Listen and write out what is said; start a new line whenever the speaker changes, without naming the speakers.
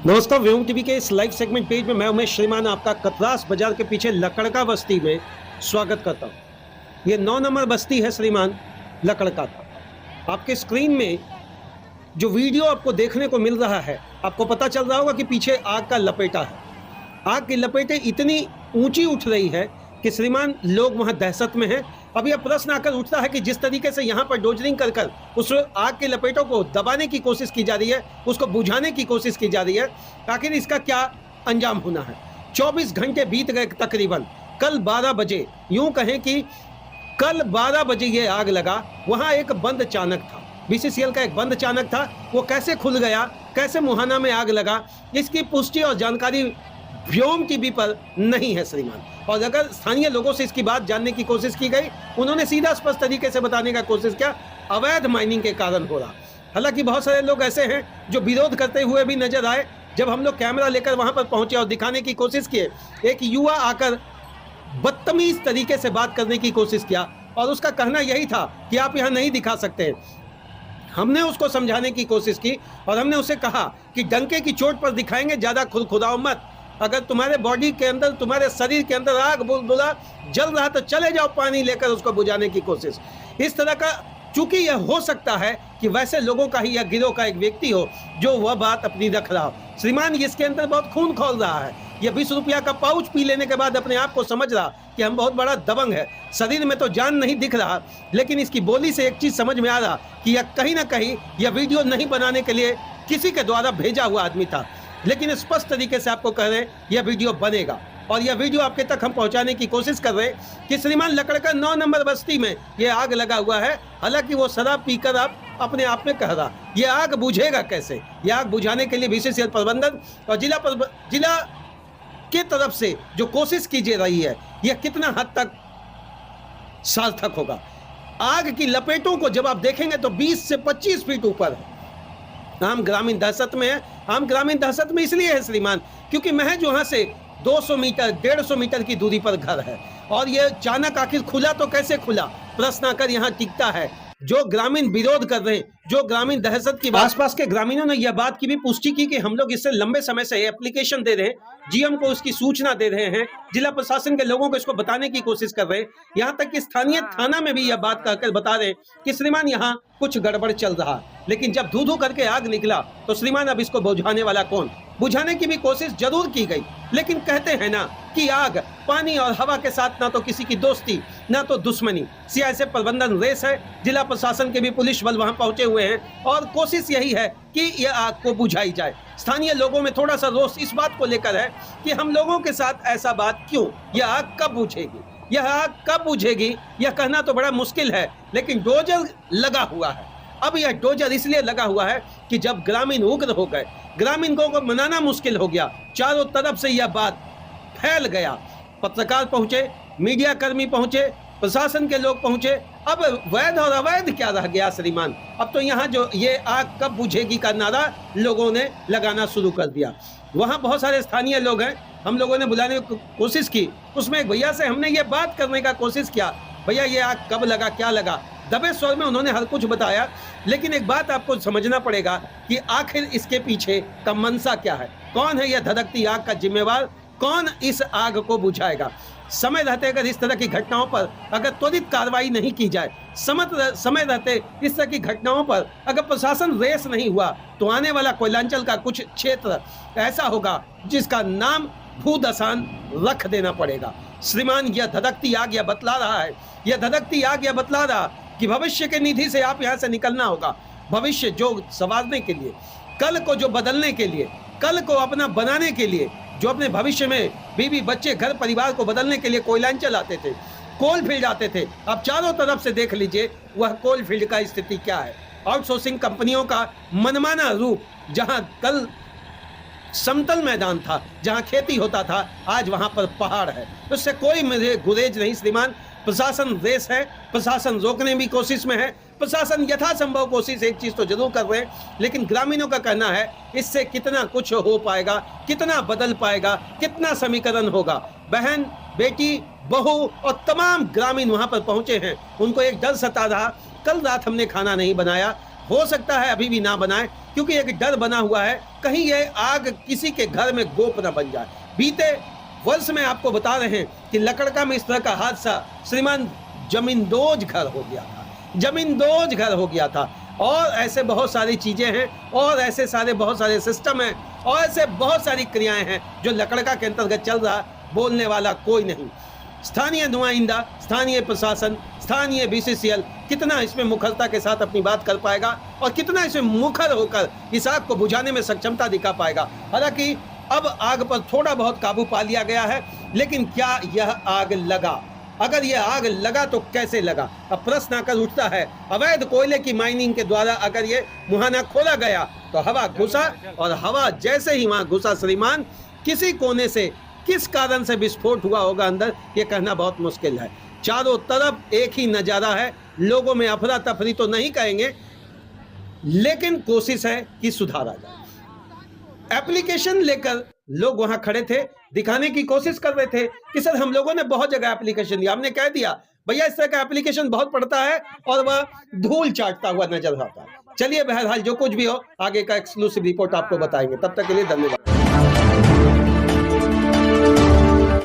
नमस्कार, व्योम टीवी के इस लाइव सेगमेंट पेज में मैं उमेश श्रीमान आपका कतरास बाजार के पीछे लकड़का बस्ती में स्वागत करता हूँ। ये 9 नंबर बस्ती है श्रीमान लकड़का का। आपके स्क्रीन में जो वीडियो आपको देखने को मिल रहा है, आपको पता चल रहा होगा कि पीछे आग का लपेटा है। आग की लपेटें इतनी ऊंची उठ रही है कि श्रीमान लोग वहाँ दहशत में हैं। अब यह प्रश्न आकर उठता है कि जिस तरीके से यहाँ पर डोजरिंग कर उस आग के लपेटों को दबाने की कोशिश की जा रही है, उसको बुझाने की कोशिश की जा रही है, आखिर इसका क्या अंजाम होना है। 24 घंटे बीत गए तकरीबन। कल 12 बजे, यूं कहें कि कल 12 बजे ये आग लगा। वहाँ एक बंद चानक था, BCCL का एक बंद चानक था। वो कैसे खुल गया, कैसे मुहाना में आग लगा, इसकी पुष्टि और जानकारी व्योम टीवी पर नहीं है श्रीमान। और अगर स्थानीय लोगों से इसकी बात जानने की कोशिश की गई, उन्होंने सीधा स्पष्ट तरीके से बताने का कोशिश किया, अवैध माइनिंग के कारण हो रहा। हालांकि बहुत सारे लोग ऐसे हैं जो विरोध करते हुए भी नजर आए। जब हम लोग कैमरा लेकर वहां पर पहुंचे और दिखाने की कोशिश किए, एक युवा आकर बदतमीज तरीके से बात करने की कोशिश किया और उसका कहना यही था कि आप यहाँ नहीं दिखा सकते। हमने उसको समझाने की कोशिश की और हमने उसे कहा कि डंके की चोट पर दिखाएंगे, ज्यादा खुदखुदाओ मत। अगर तुम्हारे बॉडी के अंदर, तुम्हारे शरीर के अंदर आग बुलबुला जल रहा तो चले जाओ पानी लेकर उसको बुझाने की कोशिश। इस तरह का, चूंकि यह हो सकता है कि वैसे लोगों का ही या गिरोह का एक व्यक्ति हो जो वह बात अपनी रख रहा हो। श्रीमान, इसके अंदर बहुत खून खौल रहा है। यह 20 रुपया का पाउच पी लेने के बाद अपने आप को समझ रहा कि हम बहुत बड़ा दबंग है। शरीर में तो जान नहीं दिख रहा, लेकिन इसकी बोली से एक चीज समझ में आ रहा कि यह कहीं ना कहीं यह वीडियो नहीं बनाने के लिए किसी के द्वारा भेजा हुआ आदमी था। लेकिन स्पष्ट तरीके से आपको कह रहे हैं यह वीडियो बनेगा और यह वीडियो आपके तक हम पहुंचाने की कोशिश कर रहे हैं कि श्रीमान लकड़का 9 नंबर बस्ती में यह आग लगा हुआ है। हालांकि वो शराब पीकर आप अपने आप में कह रहा, यह आग बुझेगा कैसे। यह आग बुझाने के लिए BCCL प्रबंधन और जिला के तरफ से जो कोशिश की जा रही है, यह कितना हद तक सार्थक होगा। आग की लपेटों को जब आप देखेंगे तो 20 से 25 फीट ऊपर है। आम ग्रामीण दहशत में है। आम ग्रामीण दहशत में इसलिए है श्रीमान क्योंकि महज वहां से 200 मीटर 150 मीटर की दूरी पर घर है और यह अचानक आखिर खुला तो कैसे खुला, प्रश्न आकर यहाँ टिकता है। जो ग्रामीण विरोध कर रहे हैं, जो ग्रामीण दहशत की, आसपास के ग्रामीणों ने यह बात की भी पुष्टि की कि हम लोग इससे लंबे समय से एप्लीकेशन दे रहे हैं, GM को उसकी सूचना दे रहे हैं, जिला प्रशासन के लोगों को इसको बताने की कोशिश कर रहे हैं। यहाँ तक कि स्थानीय थाना में भी यह बात कहकर बता रहे हैं कि श्रीमान यहाँ कुछ गड़बड़ चल रहा। लेकिन जब धू धू करके आग निकला तो श्रीमान अब इसको बुझाने वाला कौन। बुझाने की भी कोशिश जरूर की गई, लेकिन कहते हैं ना कि आग पानी और हवा के साथ ना तो किसी की दोस्ती ना तो दुश्मनी। CIC प्रबंधन रेस है, जिला प्रशासन के भी पुलिस बल वहां पहुंचे हुए हैं और कोशिश यही है कि यह आग को बुझाई जाए। स्थानीय लोगों में थोड़ा सा रोष इस बात को लेकर है कि हम लोगों के साथ ऐसा बात क्यों, यह आग कब बुझेगी, यह आग कब बुझेगी, यह कहना तो बड़ा मुश्किल है। लेकिन डोजर लगा हुआ है। अब यह डोजर इसलिए लगा हुआ है कि जब ग्रामीण उग्र हो गए, ग्रामीण को मनाना मुश्किल हो गया, चारों तरफ से यह बात फैल गया। पत्रकार पहुंचे, मीडिया कर्मी पहुंचे, प्रशासन के लोग पहुंचे। अब वैध और अवैध क्या रह गया श्रीमान। अब तो यहाँ जो ये आग कब बुझेगी का नारा लोगों ने लगाना शुरू कर दिया। वहाँ बहुत सारे स्थानीय लोग हैं, हम लोगों ने बुलाने की कोशिश की। उसमें एक भैया से हमने ये बात करने का कोशिश किया, भैया ये आग कब लगा, क्या लगा। दबे स्वर में उन्होंने हर कुछ बताया, लेकिन एक बात आपको समझना पड़ेगा कि आखिर इसके पीछे का मंशा क्या है, कौन है यह धधकती आग का जिम्मेवार, कौन इस आग को बुझाएगा। समय रहते अगर इस तरह की घटनाओं पर अगर त्वरित कार्रवाई नहीं की जाए, समय रहते इस तरह की घटनाओं पर अगर प्रशासन रेस नहीं हुआ, तो आने वाला कोयलांचल का कुछ क्षेत्र ऐसा होगा जिसका नाम भूदशान रख देना पड़ेगा। श्रीमान, यह धधकती आग यह बतला रहा है, यह धधकती आग यह बतला रहा कि भविष्य के निधि से आप यहाँ से निकलना होगा। भविष्य जो संवारने के लिए, कल को जो बदलने के लिए, कल को अपना बनाने के लिए, जो अपने भविष्य में बीवी बच्चे घर परिवार को बदलने के लिए कोयलांचल आते थे, कोल फील्ड आते थे। अब चारों तरफ से देख लीजिए वह कोल फील्ड का स्थिति क्या है। आउटसोर्सिंग कंपनियों का मनमाना रूप, जहां कल समतल मैदान था, जहां खेती होता था, आज वहां पर पहाड़ है। उससे कोई मुझे गुरेज नहीं श्रीमान। प्रशासन रेस है, प्रशासन रोकने की कोशिश में है, प्रशासन यथासंभव कोशिश एक चीज तो जरूर कर रहे हैं, लेकिन ग्रामीणों का कहना है इससे कितना कुछ हो पाएगा, कितना बदल पाएगा, कितना समीकरण होगा। बहन, बेटी, बहू और तमाम ग्रामीण वहां पर पहुंचे हैं। उनको एक डर सता रहा, कल रात हमने खाना नहीं बनाया, हो सकता है अभी भी ना बनाए, क्योंकि एक डर बना हुआ है कहीं ये आग किसी के घर में गोप न बन जाए। बीते वर्ष में आपको बता रहे हैं कि लकड़का में इस तरह का हादसा, श्रीमान जमींदोज घर हो गया था, जमींदोज घर हो गया था। और ऐसे बहुत सारी चीजें हैं और ऐसे सारे बहुत सारे सिस्टम हैं और ऐसे बहुत सारी क्रियाएं हैं जो लकड़का के अंतर्गत चल रहा, बोलने वाला कोई नहीं। स्थानीय नुमाइंदा, स्थानीय प्रशासन, स्थानीय बीसीसीएल कितना इसमें मुखरता के साथ अपनी बात कर पाएगा और कितना इसमें मुखर होकर इस आग को बुझाने में सक्षमता दिखा पाएगा। हालांकि अब आग पर थोड़ा बहुत काबू पा लिया गया है, लेकिन क्या यह आग लगा? अगर यह आग लगा तो कैसे लगा? अब प्रश्न आकर उठता है, अवैध कोयले की माइनिंग के द्वारा अगर ये मुहाना खोला गया तो हवा घुसा, और हवा जैसे ही वहां घुसा श्रीमान, किसी कोने से किस कारण से विस्फोट हुआ होगा अंदर, ये कहना बहुत मुश्किल है। चारों तरफ एक ही नजारा है, लोगों में अफरा तफरी तो नहीं कहेंगे, लेकिन कोशिश है कि सुधारा जाए। एप्लीकेशन लेकर लोग वहां खड़े थे, दिखाने की कोशिश कर रहे थे कि सर हम लोगों ने बहुत जगह एप्लीकेशन दिया। हमने कह दिया भैया इस तरह का एप्लीकेशन बहुत पड़ता है और वह धूल चाटता हुआ नजर आता है। चलिए बहरहाल जो कुछ भी हो, आगे का एक्सक्लूसिव रिपोर्ट आपको बताएंगे। तब तक के लिए धन्यवाद।